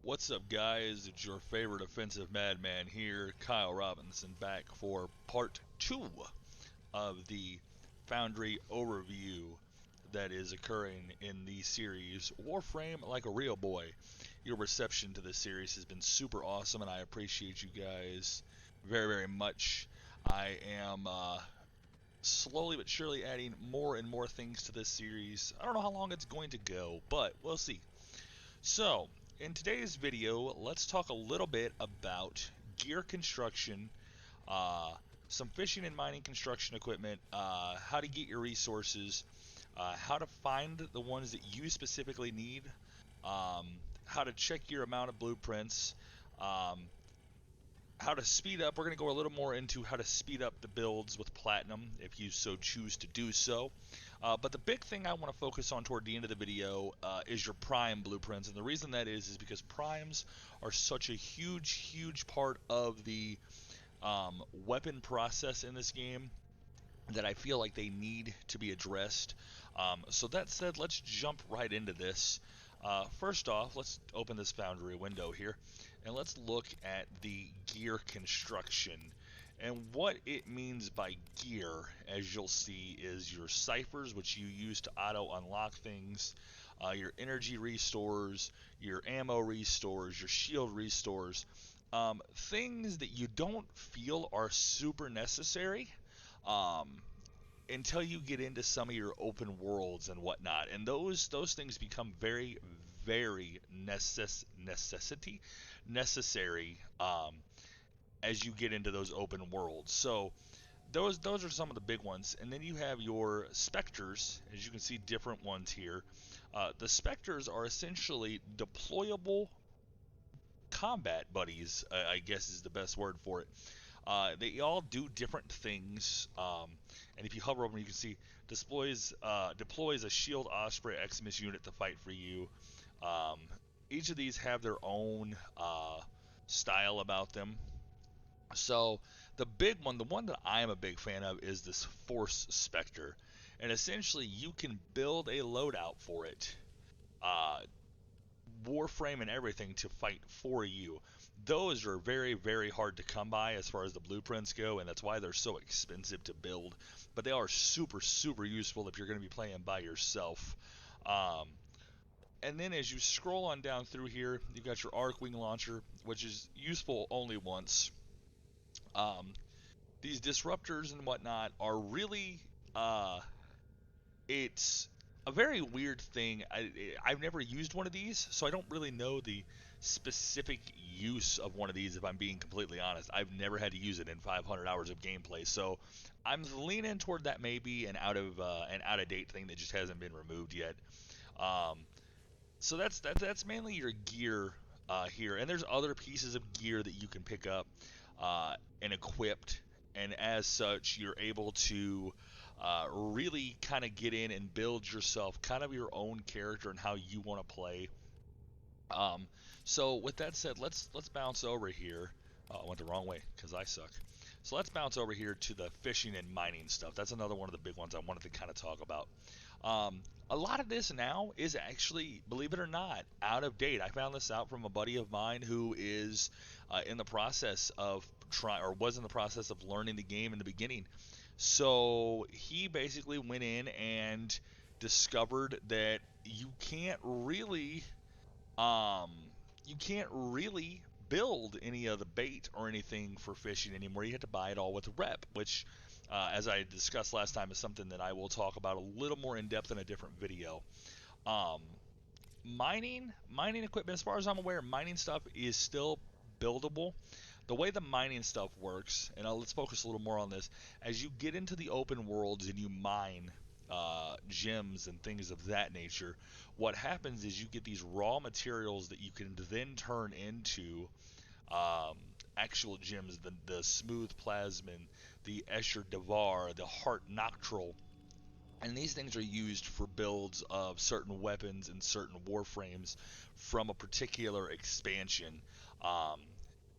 What's up, guys? It's your favorite offensive madman here, Kyle Robinson, back for part 2 of the Foundry overview that is occurring in the series Warframe Like a Real Boy. Your reception to this series has been super awesome, and I appreciate you guys very, very much. I am slowly but surely adding more and more things to this series. I don't know how long it's going to go, but we'll see. So, in today's video, let's talk a little bit about gear construction, uh, some fishing and mining construction equipment, how to get your resources, how to find the ones that you specifically need, um, how to check your amount of blueprints, um, how to speed up. We're going to go a little more into how to speed up the builds with platinum if you so choose to do so. But the big thing I want to focus on toward the end of the video is your prime blueprints, and the reason that is because primes are such a huge part of the weapon process in this game that I feel like they need to be addressed. So that said, let's jump right into this. First off, let's open this Foundry window here, and let's look at the gear construction. And what it means by gear, as you'll see, is your ciphers, which you use to auto unlock things, your energy restores, your ammo restores, your shield restores, things that you don't feel are super necessary. Um, until you get into some of your open worlds and whatnot, and those things become very necessary as you get into those open worlds. So those are some of the big ones, and then you have your specters, as you can see, different ones here. The specters are essentially deployable combat buddies, I guess is the best word for it. They all do different things, and if you hover over them, you can see deploys a Shield Osprey Eximus unit to fight for you. Um, each of these have their own style about them. So the big one, the one that I am a big fan of, is this Force Spectre, and essentially you can build a loadout for it. Uh, Warframe and everything to fight for you. Those are very hard to come by as far as the blueprints go, and that's why they're so expensive to build. But they are super useful if you're going to be playing by yourself. Um, and then as you scroll on down through here, you've got your Arc-Wing launcher, which is useful only once. Um, these disruptors and whatnot are really it's a very weird thing. I've never used one of these, so I don't really know the specific use of one of these, if I'm being completely honest. I've never had to use it in 500 hours of gameplay, so I'm leaning toward that maybe an out of date thing that just hasn't been removed yet. Um, so that's mainly your gear here, and there's other pieces of gear that you can pick up and equipped, and as such, you're able to really kind of get in and build yourself kind of your own character and how you want to play. Um, so with that said, let's bounce over here. I went the wrong way because I suck. So let's bounce over here to the fishing and mining stuff. That's another one of the big ones I wanted to kind of talk about. A lot of this now is actually, believe it or not, out of date. I found this out from a buddy of mine who is in the process of was in the process of learning the game in the beginning. So he basically went in and discovered that um, you can't really build any of the bait or anything for fishing anymore. You have to buy it all with a rep, which, as I discussed last time, is something that I will talk about a little more in depth in a different video. Um, mining equipment, as far as I'm aware, mining stuff is still buildable. The way the mining stuff works, and let's focus a little more on this, as you get into the open worlds and you mine gems and things of that nature, what happens is you get these raw materials that you can then turn into um, actual gems, the smooth plasmin, the Escher Devar, the Heart Noctral, and these things are used for builds of certain weapons and certain warframes from a particular expansion. Um,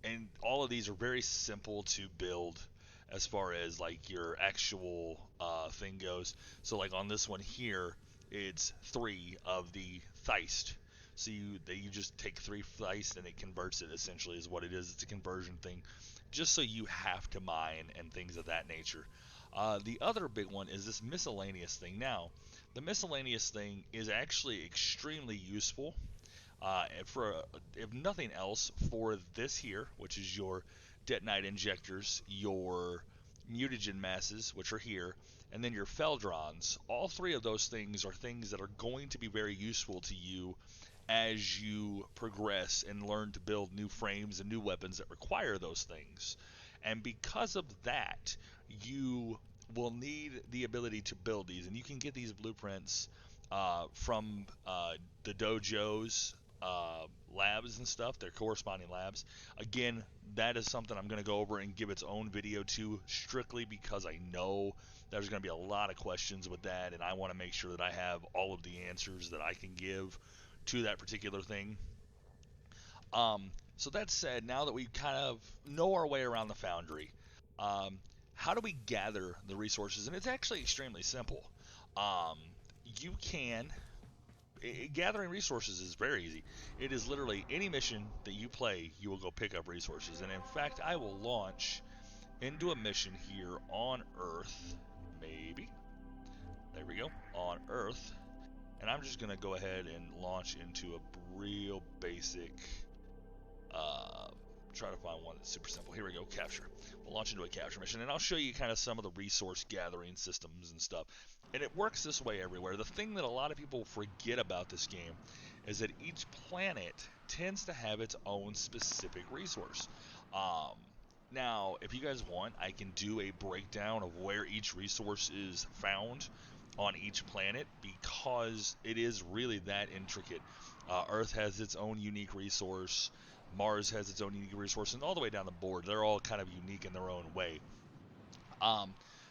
and all of these are very simple to build as far as like your actual thing goes. So like on this one here, it's 3 of the Theist. So you just take 3 slice and it converts it, essentially is what it is. It's a conversion thing, just so you have to mine and things of that nature. The other big one is this miscellaneous thing. Now, the miscellaneous thing is actually extremely useful, for if nothing else, for this here, which is your detonite injectors, your mutagen masses, which are here, and then your feldrons. All 3 of those things are things that are going to be very useful to you as you progress and learn to build new frames and new weapons that require those things. And because of that, you will need the ability to build these, and you can get these blueprints from the dojos, labs and stuff, their corresponding labs. Again, that is something I'm going to go over and give its own video to, strictly because I know there's going to be a lot of questions with that, and I want to make sure that I have all of the answers that I can give to that particular thing. So that said, now that we kind of know our way around the Foundry, um, how do we gather the resources? And it's actually extremely simple. Um, you can gathering resources is very easy. It is literally any mission that you play, you will go pick up resources. And in fact, I will launch into a mission here on Earth. Maybe. There we go. On Earth. And I'm just going to go ahead and launch into a real basic, try to find one that's super simple. Here we go, capture. We'll launch into a capture mission, and I'll show you kind of some of the resource gathering systems and stuff. And it works this way everywhere. The thing that a lot of people forget about this game is that each planet tends to have its own specific resource. Now, if you guys want, I can do a breakdown of where each resource is found on each planet, because it is really that intricate. Earth has its own unique resource. Mars has its own unique resource, and all the way down the board, they're all kind of unique in their own way.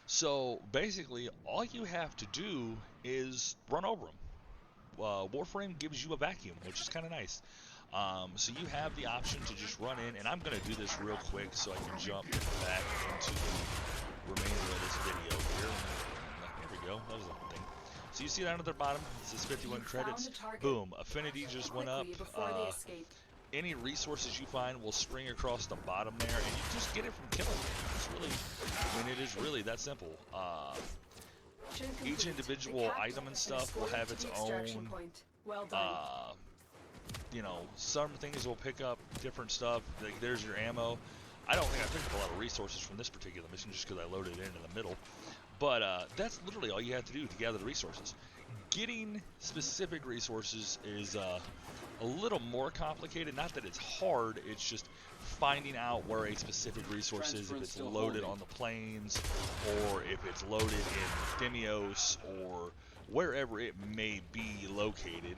So basically, all you have to do is run over them. Warframe gives you a vacuum, which is kind of nice. So you have the option to just run in, and I'm going to do this real quick so I can jump back into the remainder of this video here. There we go. That was the thing. So you see down at the bottom, it says 51 credits. Boom. Affinity just went up. Any resources you find will spring across the bottom there, and you just get it from killing them. It's really, I mean, it is really that simple. Each individual item and stuff will have its own, you know, some things will pick up different stuff. Like, there's your ammo. I don't think I picked up a lot of resources from this particular mission just because I loaded it in the middle. But that's literally all you have to do to gather the resources. Getting specific resources is a little more complicated. Not that it's hard, it's just finding out where a specific resource is, if it's loaded on the plains, or if it's loaded in Themios, or wherever it may be located.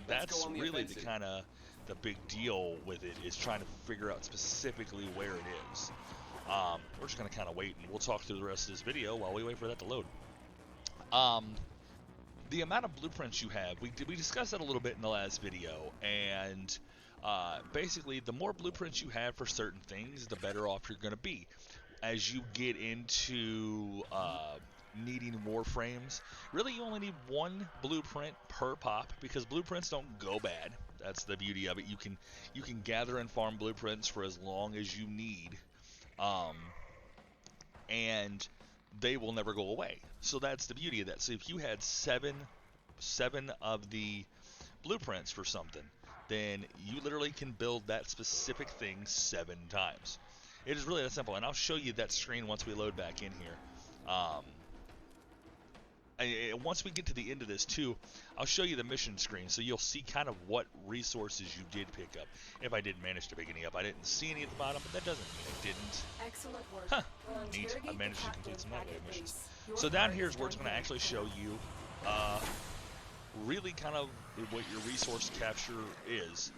That's really the kind of the big deal with it, is trying to figure out specifically where it is. We're just going to kind of wait, and we'll talk through the rest of this video while we wait for that to load. The amount of blueprints you have, we discussed that a little bit in the last video, and basically the more blueprints you have for certain things, the better off you're going to be. As you get into needing warframes, really you only need 1 blueprint per pop, because blueprints don't go bad. That's the beauty of it. You can gather and farm blueprints for as long as you need, and they will never go away. So that's the beauty of that. So if you had seven of the blueprints for something, then you literally can build that specific thing 7 times. It is really that simple, and I'll show you that screen once we load back in here. Once we get to the end of this too, I'll show you the mission screen, so you'll see kind of what resources you did pick up. If I didn't manage to pick any up, I didn't see any at the bottom, but that doesn't mean I didn't. Excellent work. Huh, neat. I managed to complete some that missions. So down here is where it's going to actually show you really kind of what your resource capture is.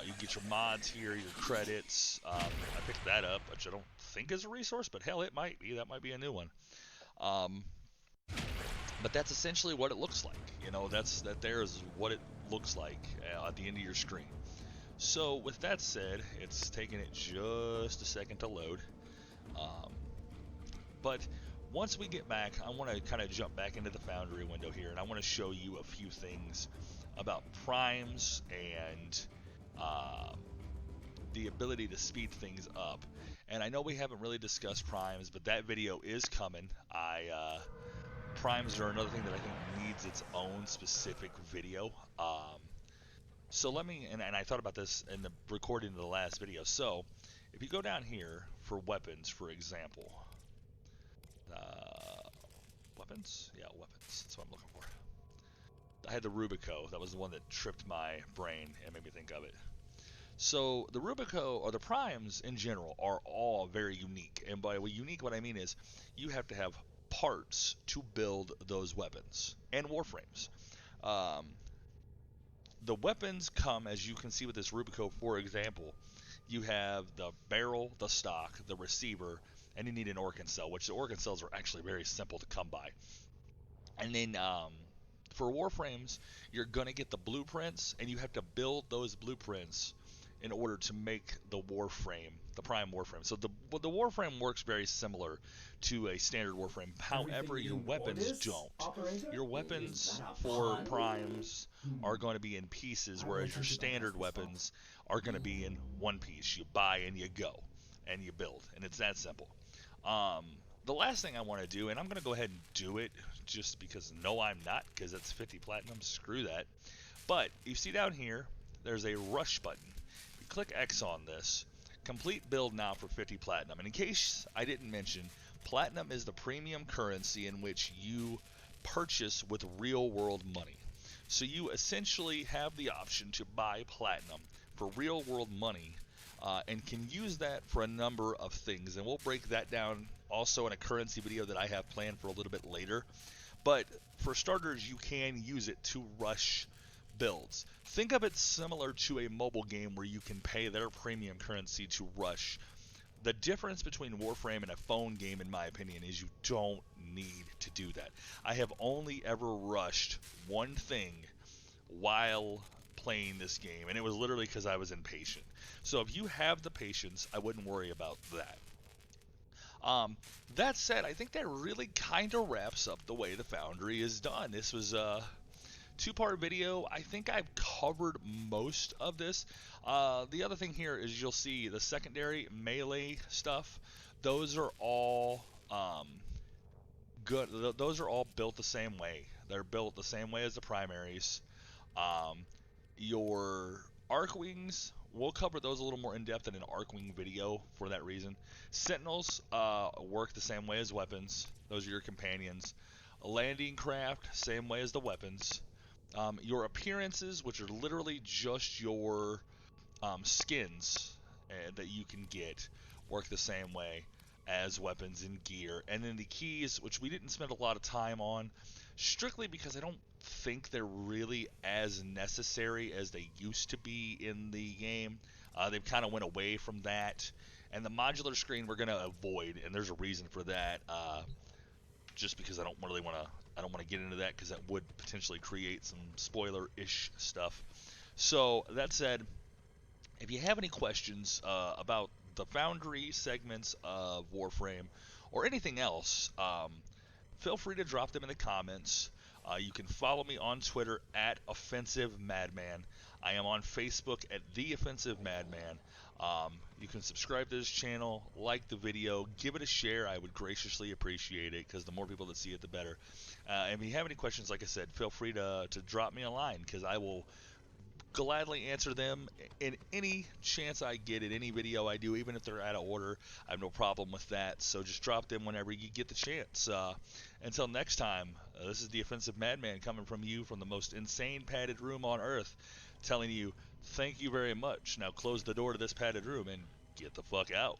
You get your mods here, your credits. I picked that up, which I don't think is a resource, but hell, it might be. That might be a new one. But that's essentially what it looks like. You know, that there is what it looks like at the end of your screen. So with that said, it's taking it just a second to load. But once we get back, I want to kind of jump back into the Foundry window here, and I want to show you a few things about primes and the ability to speed things up. And I know we haven't really discussed primes, but that video is coming. Primes are another thing that I think needs its own specific video. So let me, and I thought about this in the recording of the last video. So if you go down here for weapons, for example, weapons? Yeah, weapons. That's what I'm looking for. I had the Rubico. That was the one that tripped my brain and made me think of it. So the Rubico, or the primes in general, are all very unique. And by unique, what I mean is you have to have parts to build those weapons and warframes. The weapons come, as you can see with this Rubico, for example, you have the barrel, the stock, the receiver, and you need an Orkan cell, which the Orkan cells are actually very simple to come by. And then for warframes, you're going to get the blueprints, and you have to build those blueprints in order to make the warframe, the prime warframe. So the warframe works very similar to a standard warframe. However, your weapons don't. Your weapons for primes are going to be in pieces, whereas your standard weapons are going to be in one piece. You buy and you go, and you build, and it's that simple. The last thing I want to do, and I'm going to go ahead and do it just because no, I'm not, because it's 50 platinum. Screw that. But you see down here, there's a rush button. You click X on this. Complete build now for 50 platinum. And in case I didn't mention, platinum is the premium currency in which you purchase with real world money. So you essentially have the option to buy platinum for real world money. And can use that for a number of things, and we'll break that down also in a currency video that I have planned for a little bit later. But for starters, you can use it to rush builds. Think of it similar to a mobile game where you can pay their premium currency to rush. The difference between Warframe and a phone game, in my opinion, is you don't need to do that. I have only ever rushed one thing while playing this game, and it was literally because I was impatient. So if you have the patience, I wouldn't worry about that. That said, I think that really kind of wraps up the way the Foundry is done. This was a two-part video. I think I've covered most of this. The other thing here is you'll see the secondary melee stuff. Those are all good. Those are all built the same way. They're built the same way as the primaries. Your arc wings, we'll cover those a little more in depth in an arc wing video for that reason. Sentinels work the same way as weapons. Those are your companions. A landing craft, same way as the weapons. Your appearances, which are literally just your skins that you can get, work the same way as weapons and gear. And then the keys, which we didn't spend a lot of time on, strictly because I don't think they're really as necessary as they used to be in the game. They've kind of went away from that. And the modular screen we're going to avoid, and there's a reason for that, just because I don't really want to get into that, because that would potentially create some spoiler-ish stuff. So that said, if you have any questions about the Foundry segments of Warframe or anything else, feel free to drop them in the comments. You can follow me on Twitter at Offensive Madman. I am on Facebook at The Offensive Madman. You can subscribe to this channel, like the video, give it a share. I would graciously appreciate it, because the more people that see it, the better. And if you have any questions, like I said, feel free to drop me a line, because I will gladly answer them in any chance I get in any video I do, even if they're out of order. I have no problem with that, so just drop them whenever you get the chance. Until next time, this is the Offensive Madman coming from you from the most insane padded room on earth, telling you thank you very much. Now close the door to this padded room and get the fuck out.